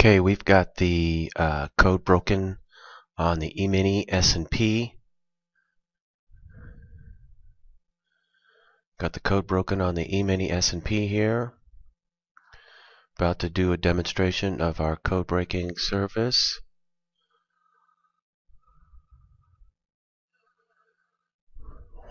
Okay, we've got the code broken on the Emini S&P. Got the code broken on the Emini S&P here. About to do a demonstration of our code breaking service.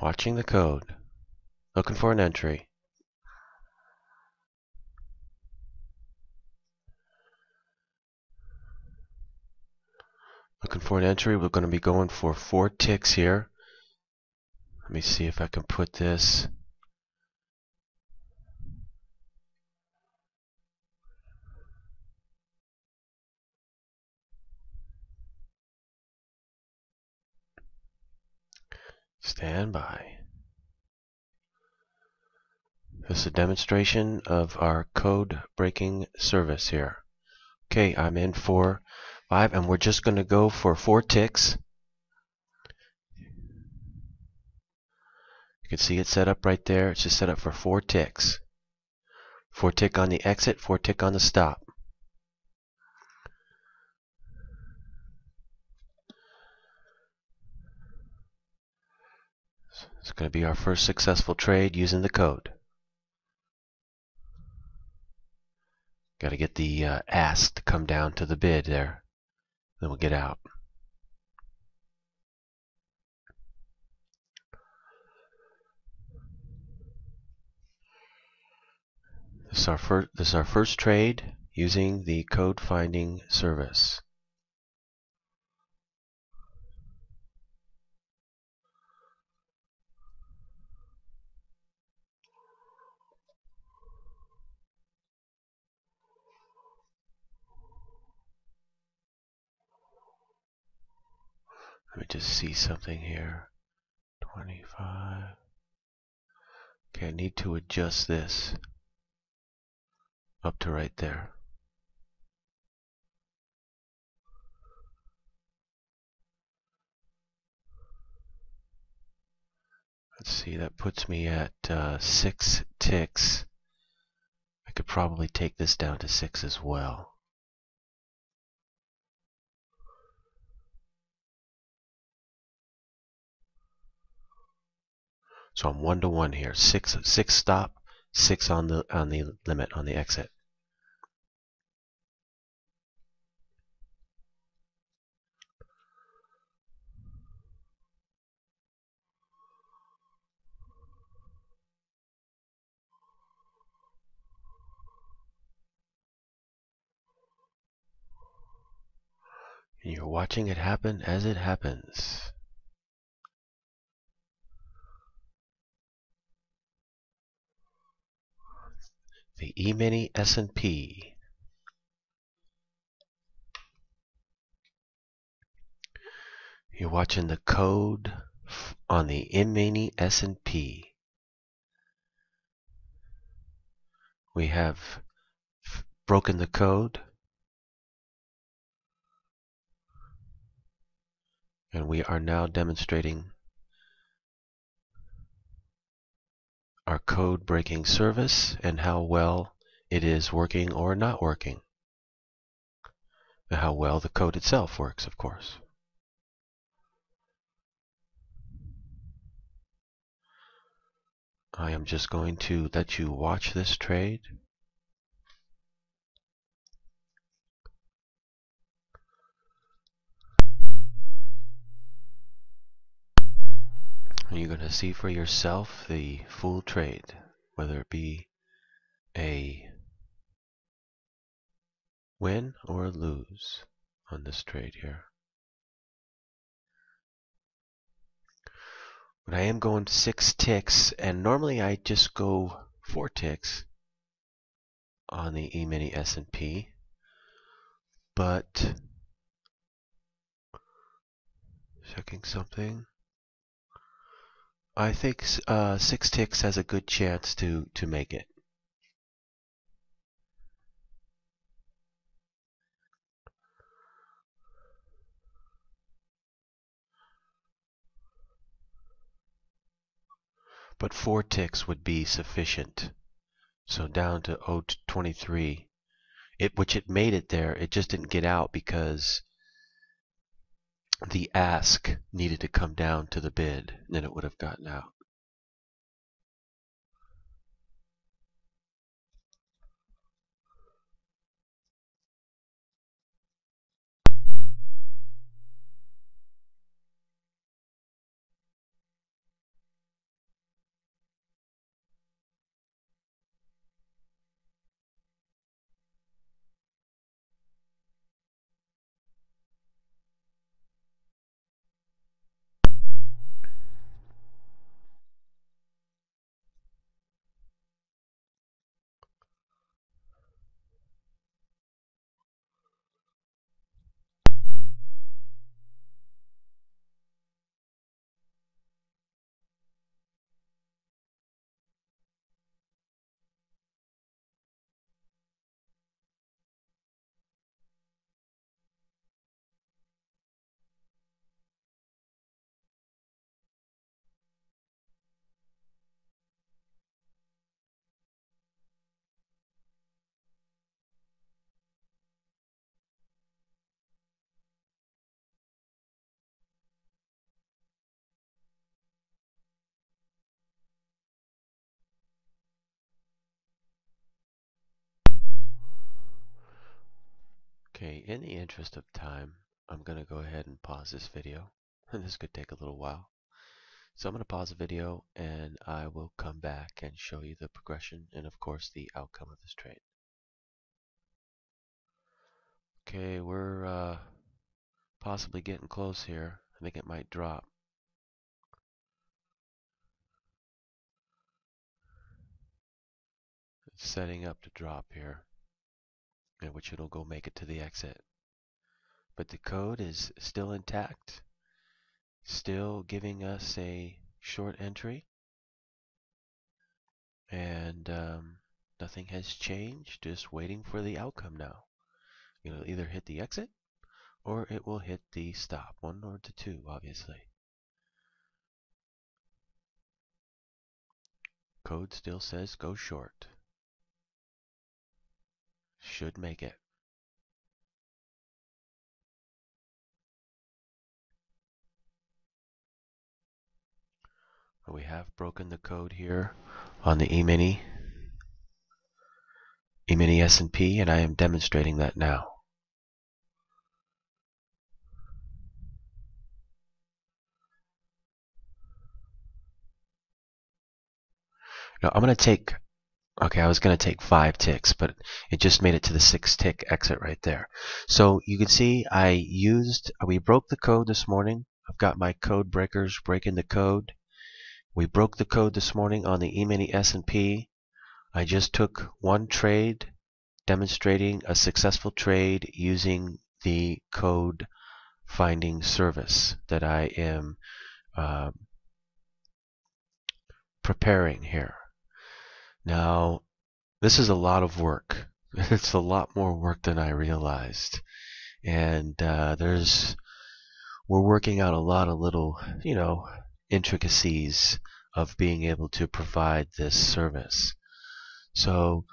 Watching the code. Looking for an entry. Looking for an entry. We're going to be going for 4 ticks here. Let me see if I can put this. Stand by. This is a demonstration of our code breaking service here. Okay, I'm in for 5 and we're just going to go for 4 ticks. You can see it set up right there. It's just set up for 4 ticks. 4 tick on the exit, 4 tick on the stop. It's going to be our first successful trade using the code. Got to get the ask to come down to the bid there. Then we'll get out. This is our first trade using the code finding service. Let me just see something here. 25. Okay, I need to adjust this up to right there. Let's see, that puts me at 6 ticks. I could probably take this down to 6 as well. So I'm 1 to 1 here. 6 stop, 6 on the limit on the exit. And you're watching it happen as it happens. The Emini S&P. You're watching the code on the Emini S&P. We have broken the code, and we are now demonstrating our code breaking service and how well it is working or not working. And how well the code itself works, of course. I am just going to let you watch this trade. And you're going to see for yourself the full trade, whether it be a win or lose on this trade here. But I am going 6 ticks, and normally I just go 4 ticks on the E-mini S&P, but checking something, I think 6 ticks has a good chance to make it. But 4 ticks would be sufficient. So down to 0.23 which it made it there. It just didn't get out because the ask needed to come down to the bid, and then it would have gotten out. Okay, in the interest of time, I'm going to go ahead and pause this video. This could take a little while. So I'm going to pause the video and I will come back and show you the progression and of course the outcome of this trade. Okay, we're possibly getting close here. I think it might drop. It's setting up to drop here, in which it'll go make it to the exit. But the code is still intact, still giving us a short entry, and nothing has changed, just waiting for the outcome now. It'll either hit the exit or it will hit the stop, one or the two, obviously. Code still says go short. Should make it. We have broken the code here on the Emini S&P, and I am demonstrating that now. Now I'm going to take, okay, I was going to take 5 ticks, but it just made it to the 6 tick exit right there. So you can see we broke the code this morning. I've got my code breakers breaking the code. We broke the code this morning on the Emini S&P. I just took one trade, demonstrating a successful trade using the code finding service that I am preparing here. Now, this is a lot of work. It's a lot more work than I realized. And we're working out a lot of little, intricacies of being able to provide this service. So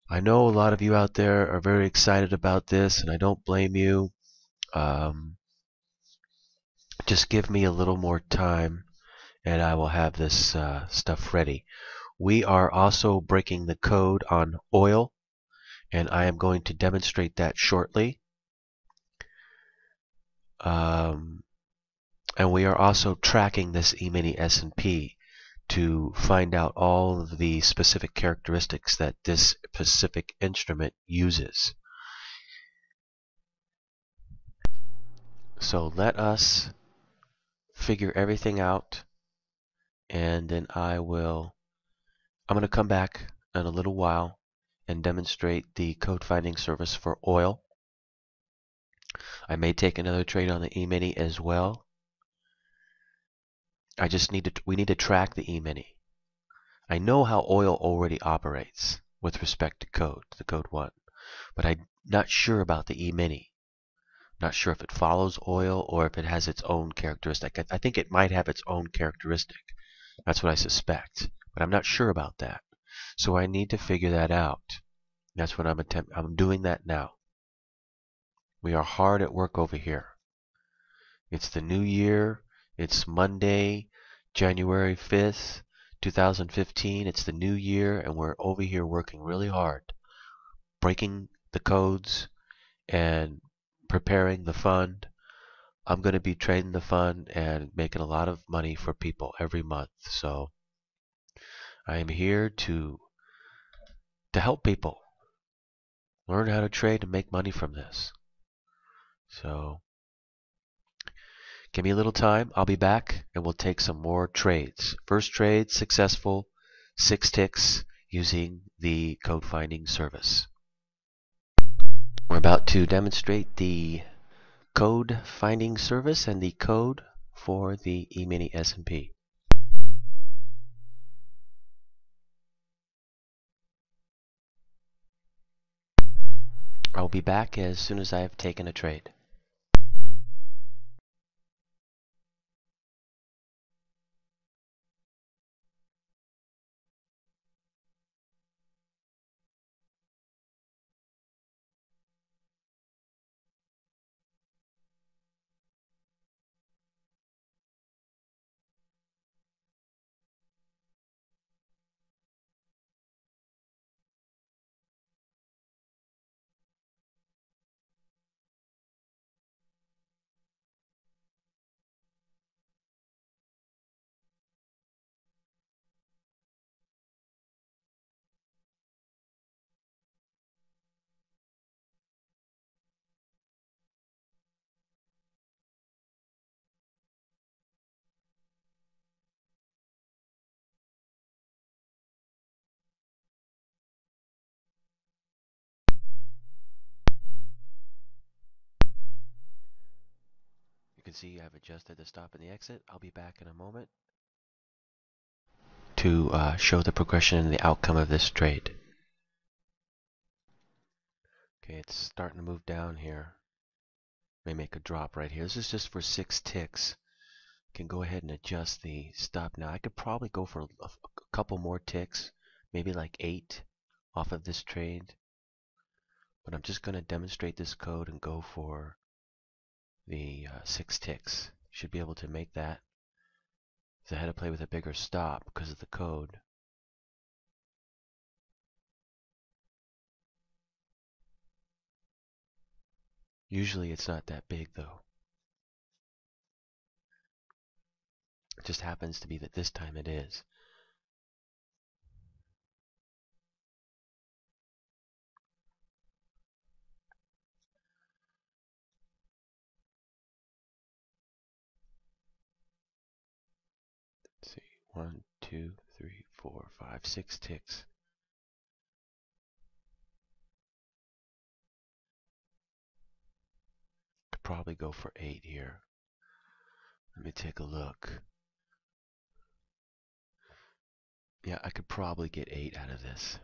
I know a lot of you out there are very excited about this, and I don't blame you. Just give me a little more time, and I will have this stuff ready. We are also breaking the code on oil, and I am going to demonstrate that shortly. And we are also tracking this Emini S&P to find out all of the specific characteristics that this specific instrument uses. So let us figure everything out, and then I'm going to come back in a little while and demonstrate the code finding service for oil. I may take another trade on the Emini as well. We need to track the Emini. I know how oil already operates with respect to the code 1, but I'm not sure about the Emini. Not sure if it follows oil or if it has its own characteristic. I think it might have its own characteristic. That's what I suspect, but I'm not sure about that. So I need to figure that out. That's what I'm doing that now. We are hard at work over here. It's the new year. It's Monday, January 5th, 2015. It's the new year, and we're over here working really hard, breaking the codes and preparing the fund. I'm going to be trading the fund and making a lot of money for people every month. So I am here to help people learn how to trade and make money from this. So give me a little time. I'll be back and we'll take some more trades. First trade successful, 6 ticks using the code finding service. We're about to demonstrate the code finding service and the code for the Emini S&P. I'll be back as soon as I have taken a trade. You can see I've adjusted the stop and the exit. I'll be back in a moment to show the progression and the outcome of this trade. Okay, it's starting to move down here. May make a drop right here. This is just for 6 ticks. Can go ahead and adjust the stop now. I could probably go for a couple more ticks, maybe like 8 off of this trade. But I'm just going to demonstrate this code and go for the 6 ticks. Should be able to make that. So I had to play with a bigger stop because of the code. Usually it's not that big though. It just happens to be that this time it is. Let's see. 1, 2, 3, 4, 5, 6 ticks. Could probably go for 8 here. Let me take a look. Yeah, I could probably get 8 out of this.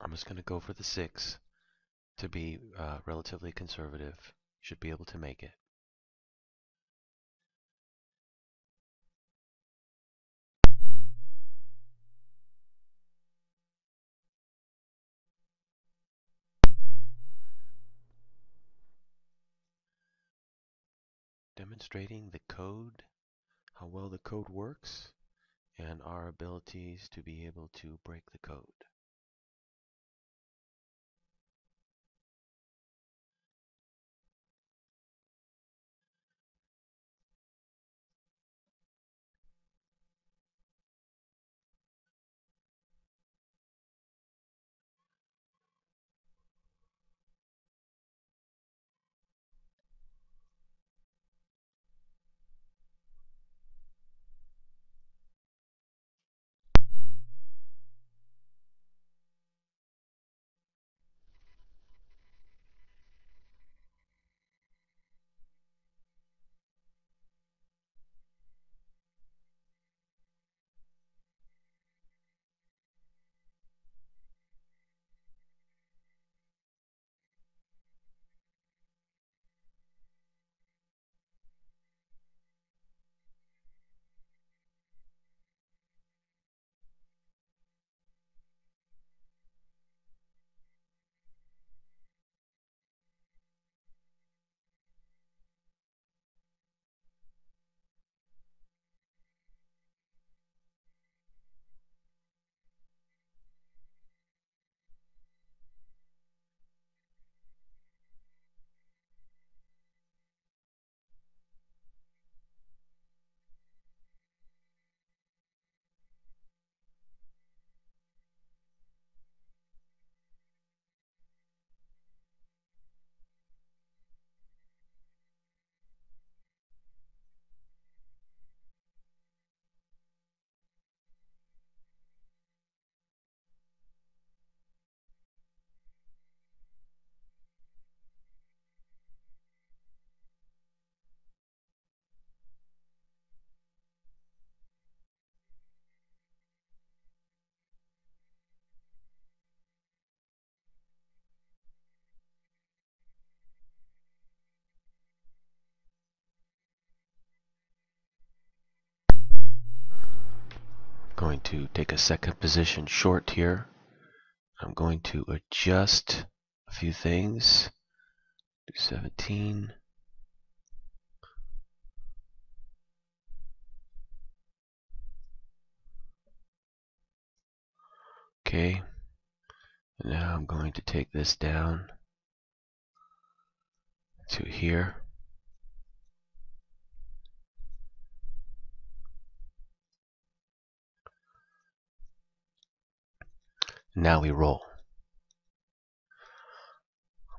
I'm just going to go for the 6 to be relatively conservative. Should be able to make it. Demonstrating the code, how well the code works, and our abilities to be able to break the code. to take a second position short here. I'm going to adjust a few things. Do 17. Okay. And now I'm going to take this down to here. Now we roll.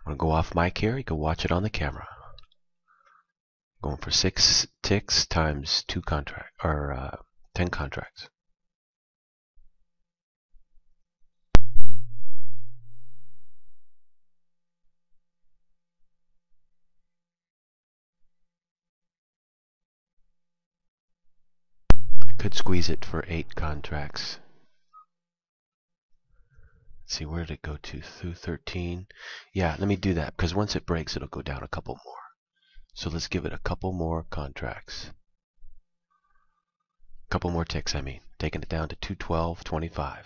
I'm going to go off mic here. You can watch it on the camera. Going for 6 ticks times 2 contract or 10 contracts. I could squeeze it for 8 contracts. Let's see, where did it go to? Through 13. Yeah, let me do that, because once it breaks, it'll go down a couple more. So let's give it a couple more contracts. Couple more ticks, I mean. Taking it down to 212.25.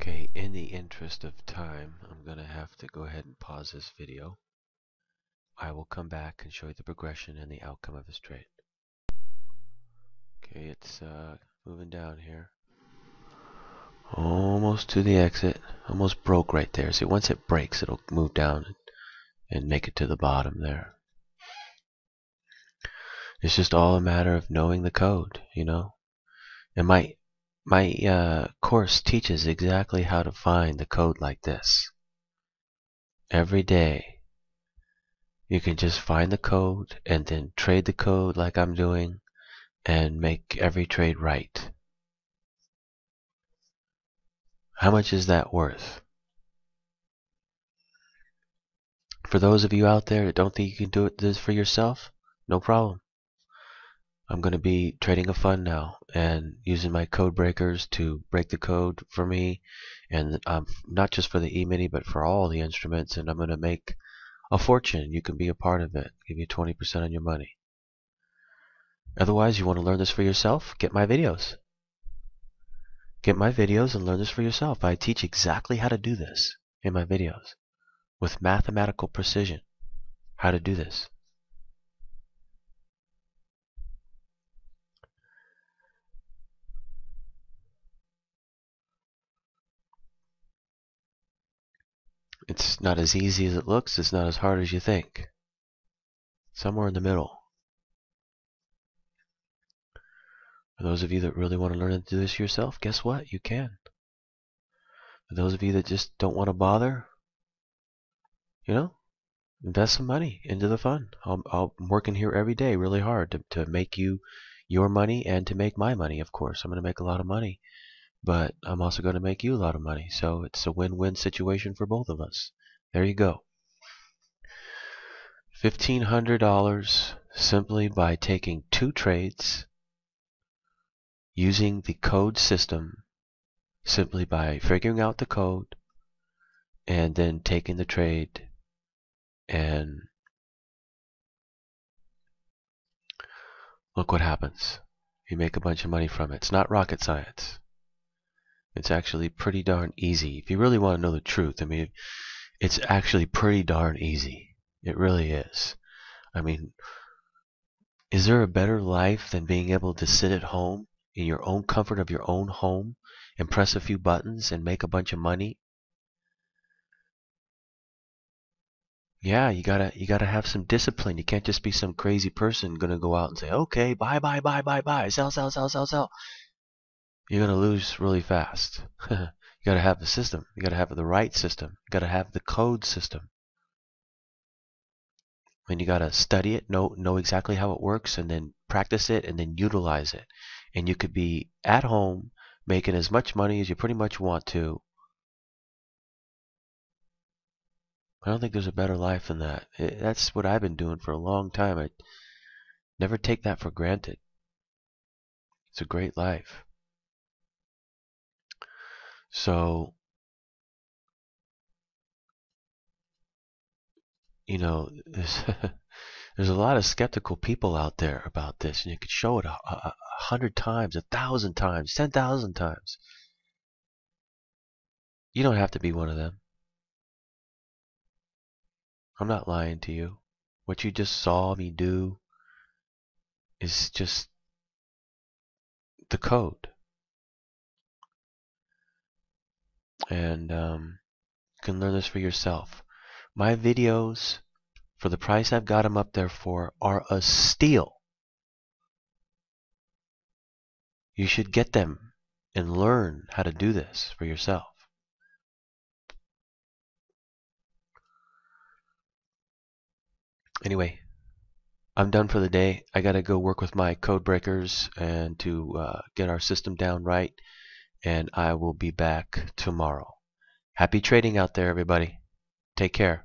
Okay, in the interest of time, I'm going to have to go ahead and pause this video. I will come back and show you the progression and the outcome of this trade. Okay, it's moving down here. Almost to the exit. Almost broke right there. See, once it breaks, it'll move down and make it to the bottom there. It's just all a matter of knowing the code, you know. And my course teaches exactly how to find the code like this. Every day, you can just find the code and then trade the code like I'm doing and make every trade right. How much is that worth? For those of you out there that don't think you can do this for yourself, no problem. I'm going to be trading a fund now and using my code breakers to break the code for me, and not just for the Emini but for all the instruments, and I'm going to make a fortune. You can be a part of it. Give you 20% on your money. Otherwise, you want to learn this for yourself? Get my videos. Get my videos and learn this for yourself. I teach exactly how to do this in my videos with mathematical precision. how to do this. It's not as easy as it looks. It's not as hard as you think. Somewhere in the middle. For those of you that really want to learn how to do this yourself, guess what? You can. For those of you that just don't want to bother, invest some money into the fund. I'm working here every day really hard to make you your money and to make my money, of course. I'm going to make a lot of money, but I'm also going to make you a lot of money. So it's a win-win situation for both of us. There you go. $1,500 simply by taking 2 trades, using the code system, simply by figuring out the code, and then taking the trade, and look what happens. You make a bunch of money from it. It's not rocket science. It's actually pretty darn easy. If you really want to know the truth, I mean, it's actually pretty darn easy. It really is. I mean, is there a better life than being able to sit at home in your own comfort of your own home and press a few buttons and make a bunch of money? Yeah, you gotta have some discipline. You can't just be some crazy person gonna go out and say, okay, buy, buy, buy, buy, buy, sell, sell, sell, sell, sell. You're gonna lose really fast. You gotta have the system. You gotta have the right system. You gotta have the code system. And you gotta study it, know exactly how it works, and then practice it, and then utilize it. And you could be at home making as much money as you pretty much want to. I don't think there's a better life than that. That's what I've been doing for a long time. I never take that for granted. It's a great life. So, there's a lot of skeptical people out there about this, and you could show it 100 times, 1,000 times, 10,000 times. You don't have to be one of them. I'm not lying to you. What you just saw me do is just the code. And you can learn this for yourself. My videos, for the price I've got them up there for, are a steal. You should get them and learn how to do this for yourself. Anyway, I'm done for the day. I got to go work with my code breakers and to get our system down right. And I will be back tomorrow. Happy trading out there, everybody. Take care.